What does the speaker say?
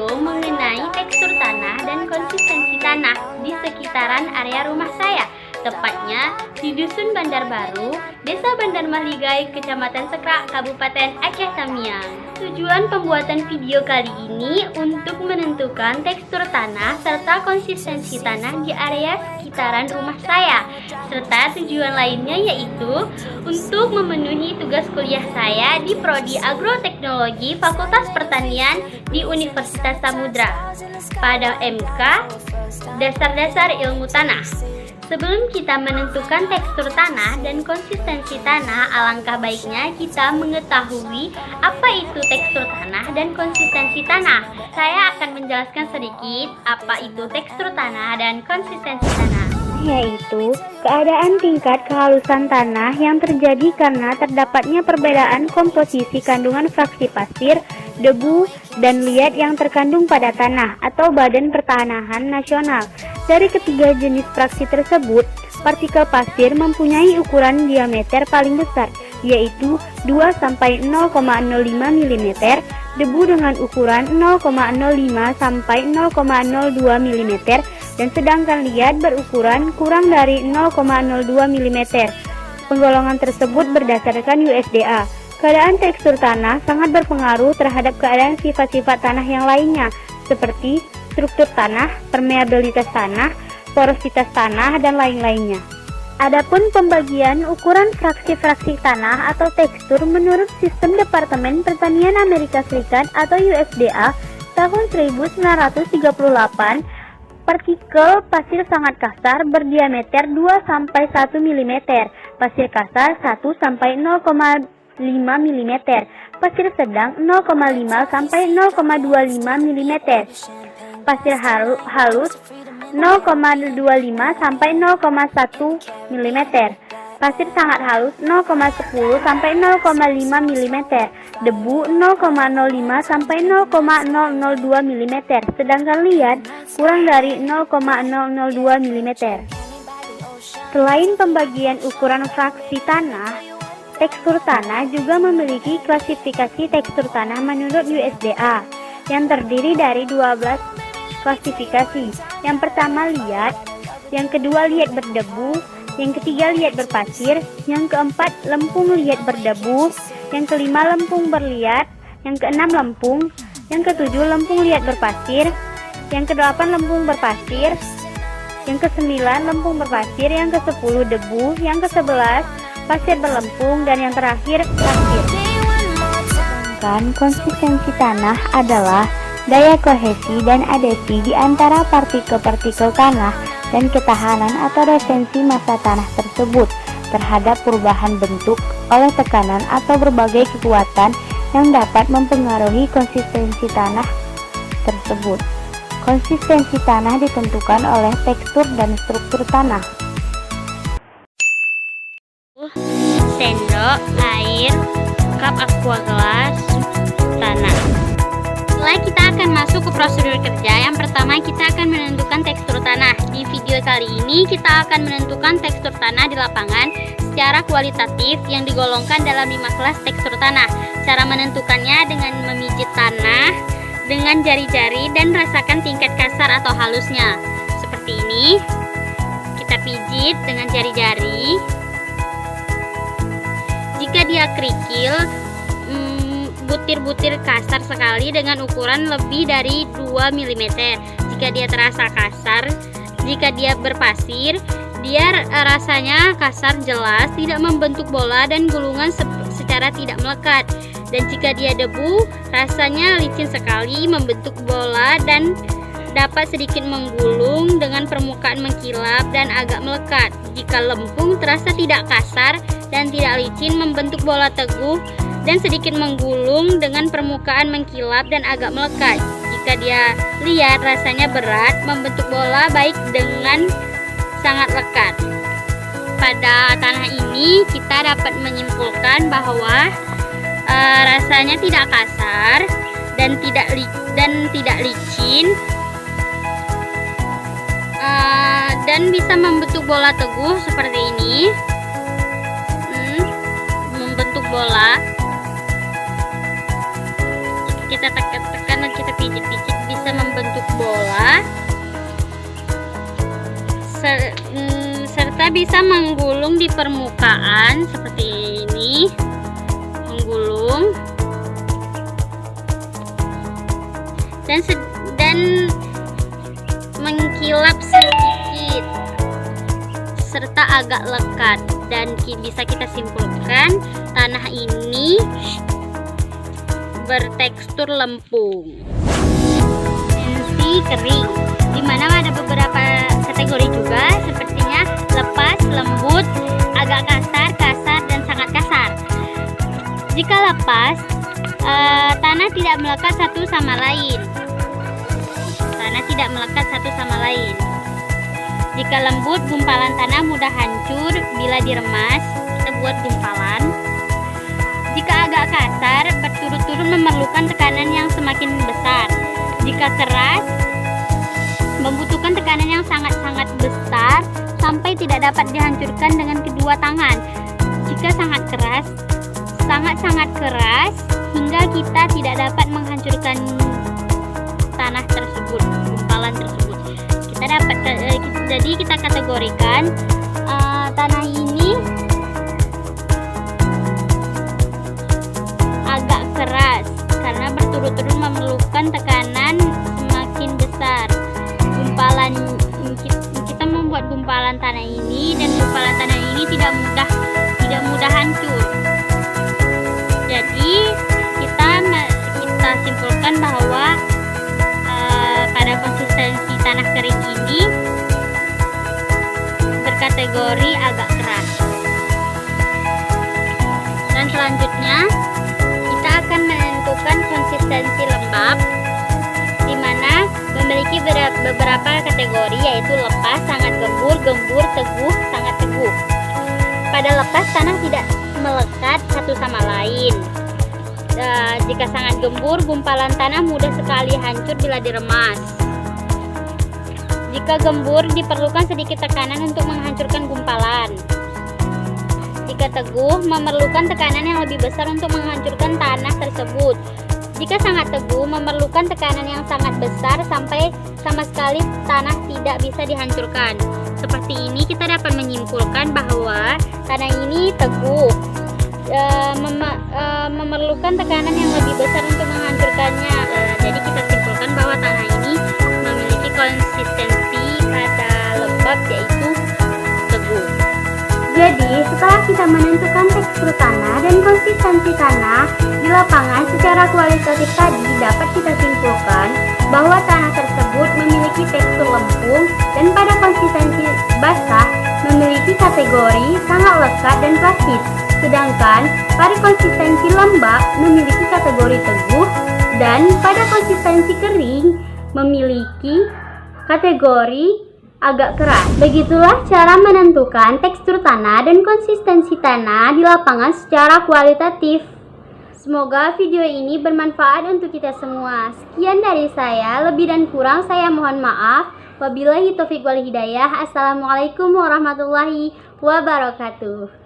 video mengenai tekstur tanah dan konsistensi tanah di sekitaran area rumah saya, tepatnya di Dusun Bandar Baru, Desa Bandar Mahligai, Kecamatan Sekrak, Kabupaten Aceh Tamiang. Tujuan pembuatan video kali ini untuk menentukan tekstur tanah serta konsistensi tanah di area sekitaran rumah saya, serta tujuan lainnya yaitu untuk memenuhi tugas kuliah saya di Prodi Agroteknologi Fakultas Pertanian di Universitas Samudra pada MK Dasar-Dasar Ilmu Tanah. Sebelum kita menentukan tekstur tanah dan konsistensi tanah, alangkah baiknya kita mengetahui apa itu tekstur tanah dan konsistensi tanah. Saya akan menjelaskan sedikit apa itu tekstur tanah dan konsistensi tanah, yaitu keadaan tingkat kehalusan tanah yang terjadi karena terdapatnya perbedaan komposisi kandungan fraksi pasir, debu, dan liat yang terkandung pada tanah atau Badan Pertanahan Nasional. Dari ketiga jenis fraksi tersebut, partikel pasir mempunyai ukuran diameter paling besar, yaitu 2-0,05 mm, debu dengan ukuran 0,05 sampai 0,02 mm, dan sedangkan liat berukuran kurang dari 0,02 mm. Penggolongan tersebut berdasarkan USDA. Keadaan tekstur tanah sangat berpengaruh terhadap keadaan sifat-sifat tanah yang lainnya, seperti struktur tanah, permeabilitas tanah, porositas tanah, dan lain-lainnya. Adapun pembagian ukuran fraksi-fraksi tanah atau tekstur menurut Sistem Departemen Pertanian Amerika Serikat atau USDA tahun 1938, partikel pasir sangat kasar berdiameter 2-1 mm, pasir kasar 1-0,5 mm, pasir sedang 0,5 sampai 0,25 mm, pasir halus 0,25 sampai 0,1 mm, pasir sangat halus 0,10 sampai 0,5 mm, debu 0,05 sampai 0,002 mm, sedangkan liat kurang dari 0,002 mm. Selain pembagian ukuran fraksi tanah, tekstur tanah juga memiliki klasifikasi tekstur tanah menurut USDA yang terdiri dari 12 klasifikasi. Yang pertama liat, yang kedua liat berdebu, yang ketiga liat berpasir, yang keempat lempung liat berdebu, yang kelima lempung berliat, yang keenam lempung, yang ketujuh lempung liat berpasir, yang kedelapan lempung berpasir, yang kesembilan lempung berpasir, yang kesepuluh debu, yang kesebelas pasir berlempung, dan yang terakhir pasir. Sedangkan konsistensi tanah adalah daya kohesi dan adhesi di antara partikel-partikel tanah dan ketahanan atau retensi massa tanah tersebut terhadap perubahan bentuk oleh tekanan atau berbagai kekuatan yang dapat mempengaruhi konsistensi tanah tersebut. Konsistensi tanah ditentukan oleh tekstur dan struktur tanah. Sendok, air, cup aqua gelas, tanah. Setelah kita akan masuk ke prosedur kerja, yang pertama kita akan menentukan tekstur tanah. Di video kali ini kita akan menentukan tekstur tanah di lapangan secara kualitatif yang digolongkan dalam 5 kelas tekstur tanah. Cara menentukannya dengan memijit tanah dengan jari-jari dan rasakan tingkat kasar atau halusnya. Seperti ini. Kita pijit dengan jari-jari. Jika dia kerikil, butir-butir kasar sekali dengan ukuran lebih dari 2 mm. Jika dia terasa kasar, jika dia berpasir, dia rasanya kasar jelas, tidak membentuk bola dan gulungan secara tidak melekat. Dan jika dia debu, rasanya licin sekali, membentuk bola dan dapat sedikit menggulung dengan permukaan mengkilap dan agak melekat. Jika lempung, terasa tidak kasar dan tidak licin, membentuk bola teguh dan sedikit menggulung dengan permukaan mengkilap dan agak melekat. Jika dia liat, rasanya berat, membentuk bola baik dengan sangat lekat. Pada tanah ini kita dapat menyimpulkan bahwa rasanya tidak kasar dan tidak licin, dan bisa membentuk bola teguh seperti ini. Membentuk bola. kita tekan dan kita pijit-pijit bisa membentuk bola, serta bisa menggulung di permukaan seperti ini, menggulung dan mengkilap sedikit serta agak lekat, dan bisa kita simpulkan tanah ini bertekstur lempung. Konsistensi kering, dimana ada beberapa kategori juga, sepertinya lepas, lembut, agak kasar, dan sangat kasar. Jika lepas, tanah tidak melekat satu sama lain. Jika lembut, gumpalan tanah mudah hancur bila diremas. Kita buat gumpalan. Jika agak kasar, berturut-turut memerlukan tekanan yang semakin besar. Jika keras, membutuhkan tekanan yang sangat-sangat besar sampai tidak dapat dihancurkan dengan kedua tangan. Jika sangat-sangat keras hingga kita tidak dapat menghancurkan tanah tersebut, gumpalan tersebut. Jadi kita kategorikan tanah ini agak keras karena berturut-turut memerlukan tekanan semakin besar. Kita membuat gumpalan tanah ini, dan gumpalan tanah ini tidak mudah hancur. Jadi kita simpulkan bahwa pada konsistensi tanah kering ini berkategori agak keras. Dan selanjutnya kita akan menentukan konsistensi lembab, di mana memiliki beberapa kategori, yaitu lepas, sangat gembur, teguh, sangat teguh. Pada lepas, tanah tidak melekat satu sama lain. Jika sangat gembur, gumpalan tanah mudah sekali hancur bila diremas. Jika gembur, diperlukan sedikit tekanan untuk menghancurkan gumpalan. Jika teguh, memerlukan tekanan yang lebih besar untuk menghancurkan tanah tersebut. Jika sangat teguh, memerlukan tekanan yang sangat besar sampai sama sekali tanah tidak bisa dihancurkan. Seperti ini kita dapat menyimpulkan bahwa tanah ini teguh, memerlukan tekanan yang lebih besar untuk menghancurkannya. Jadi kita simpulkan bahwa tanah ini memiliki konsistensi pada lembab, yaitu teguh. Jadi, setelah kita menentukan tekstur tanah dan konsistensi tanah di lapangan secara kualitatif tadi, dapat kita simpulkan bahwa tanah tersebut memiliki tekstur lempung dan pada konsistensi basah memiliki kategori sangat lekat dan plastis. Sedangkan pada konsistensi lembab memiliki kategori teguh, dan pada konsistensi kering memiliki kategori agak keras. Begitulah cara menentukan tekstur tanah dan konsistensi tanah di lapangan secara kualitatif. Semoga video ini bermanfaat untuk kita semua. Sekian dari saya, lebih dan kurang saya mohon maaf. Wabillahi taufiq wal hidayah. Assalamualaikum warahmatullahi wabarakatuh.